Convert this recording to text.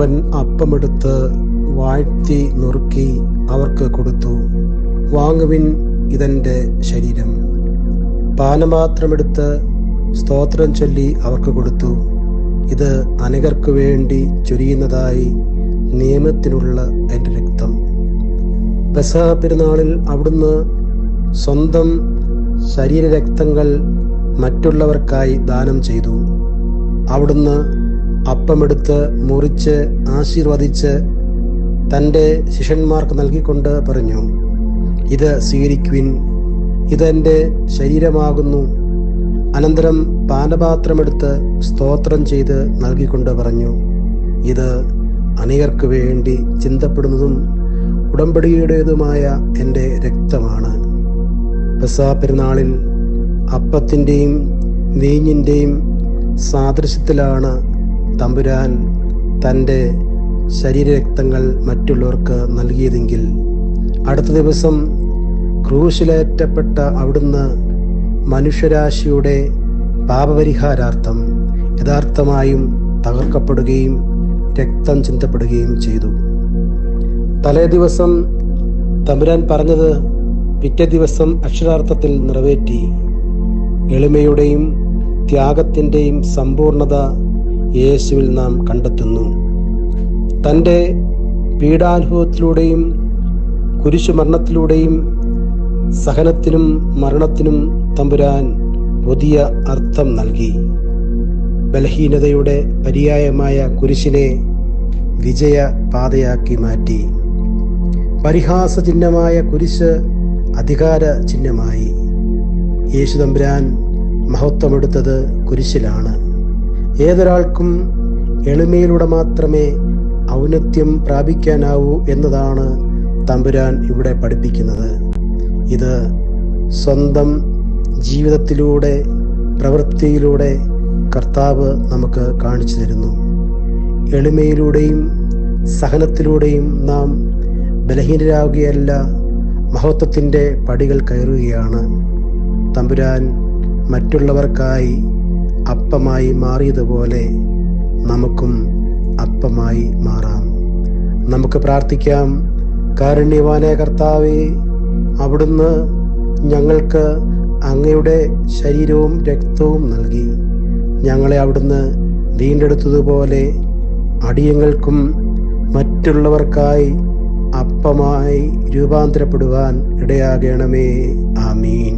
അവൻ അപ്പമെടുത്ത് വാഴ്ത്തി നുറുക്കി അവർക്ക് കൊടുത്തു. വാങ്ങുവിൻ, ഇതെന്റെ ശരീരം. പാനപാത്രമെടുത്ത് സ്തോത്രം ചൊല്ലി അവർക്ക് കൊടുത്തു. ഇത് അനേകർക്കു വേണ്ടി ചൊരിയുന്നതായി നിയമത്തിനുള്ള എൻ്റെ രക്തം. പെസഹ പെരുന്നാളിൽ അവിടുന്ന് സ്വന്തം ശരീരരക്തങ്ങൾ മറ്റുള്ളവർക്കായി ദാനം ചെയ്തു. അവിടുന്ന് അപ്പമെടുത്ത് മുറിച്ച് ആശീർവദിച്ച് തൻ്റെ ശിഷ്യന്മാർക്ക് നൽകിക്കൊണ്ട് പറഞ്ഞു, ഇത് സ്വീകരിക്കുവിൻ, ഇതെൻ്റെ ശരീരമാകുന്നു. അനന്തരം പാനപാത്രമെടുത്ത് സ്തോത്രം ചെയ്ത് നൽകിക്കൊണ്ട് പറഞ്ഞു, ഇത് അനേകർക്ക് വേണ്ടി ചിന്തപ്പെടുന്നതും ഉടമ്പടിയുടേതുമായ എൻ്റെ രക്തമാണ്. പെസഹ പെരുന്നാളിൽ അപ്പത്തിൻ്റെയും വീഞ്ഞിൻ്റെയും സാദൃശ്യത്തിലാണ് തമ്പുരാൻ തൻ്റെ ശരീരരക്തങ്ങൾ മറ്റുള്ളവർക്ക് നൽകിയതെങ്കിൽ, അടുത്ത ദിവസം ക്രൂശിലേറ്റപ്പെട്ട അവിടുന്ന് മനുഷ്യരാശിയുടെ പാപപരിഹാരാർത്ഥം യഥാർത്ഥമായും തകർക്കപ്പെടുകയും രക്തം ചിന്തപ്പെടുകയും ചെയ്തു. തലേ ദിവസം തമ്പുരാൻ പറഞ്ഞത് പിറ്റേ ദിവസം അക്ഷരാർത്ഥത്തിൽ നിറവേറ്റി. എളിമയുടെയും ത്യാഗത്തിൻ്റെയും സമ്പൂർണത യേശുവിൽ നാം കണ്ടെത്തുന്നു. തൻ്റെ പീഡാനുഭവത്തിലൂടെയും കുരിശുമരണത്തിലൂടെയും സഹനത്തിനും മരണത്തിനും തമ്പുരാൻ പുതിയ അർത്ഥം നൽകി. ബലഹീനതയുടെ പര്യായമായ കുരിശിനെ വിജയ പാതയാക്കി മാറ്റി. പരിഹാസ ചിഹ്നമായ കുരിശ് അധികാര ചിഹ്നമായി. യേശു തമ്പുരാൻ മഹത്വമെടുത്തത് കുരിശിലാണ്. ഏതൊരാൾക്കും എളിമയിലൂടെ മാത്രമേ ഔന്നത്യം പ്രാപിക്കാനാവൂ എന്നതാണ് തമ്പുരാൻ ഇവിടെ പഠിപ്പിക്കുന്നത്. ഇത് സ്വന്തം ജീവിതത്തിലൂടെ പ്രവൃത്തിയിലൂടെ കർത്താവ് നമുക്ക് കാണിച്ചു തരുന്നു. എളിമയിലൂടെയും സഹനത്തിലൂടെയും നാം ബലഹീനരാകുകയല്ല, മഹത്വത്തിൻ്റെ പടികൾ കയറുകയാണ്. തമ്പുരാൻ മറ്റുള്ളവർക്കായി അപ്പമായി മാറിയതുപോലെ നമുക്കും അപ്പമായി മാറാം. നമുക്ക് പ്രാർത്ഥിക്കാം. കാരുണ്യവാനായ കർത്താവേ, അവിടുന്ന് ഞങ്ങൾക്ക് അങ്ങയുടെ ശരീരവും രക്തവും നൽകി. ഞങ്ങളെ അവിടുന്ന് വീണ്ടെടുത്തതുപോലെ അടിയങ്ങൾക്കും മറ്റുള്ളവർക്കായി അപ്പമായി രൂപാന്തരപ്പെടുവാൻ ഇടയാകണമേ. ആമീൻ.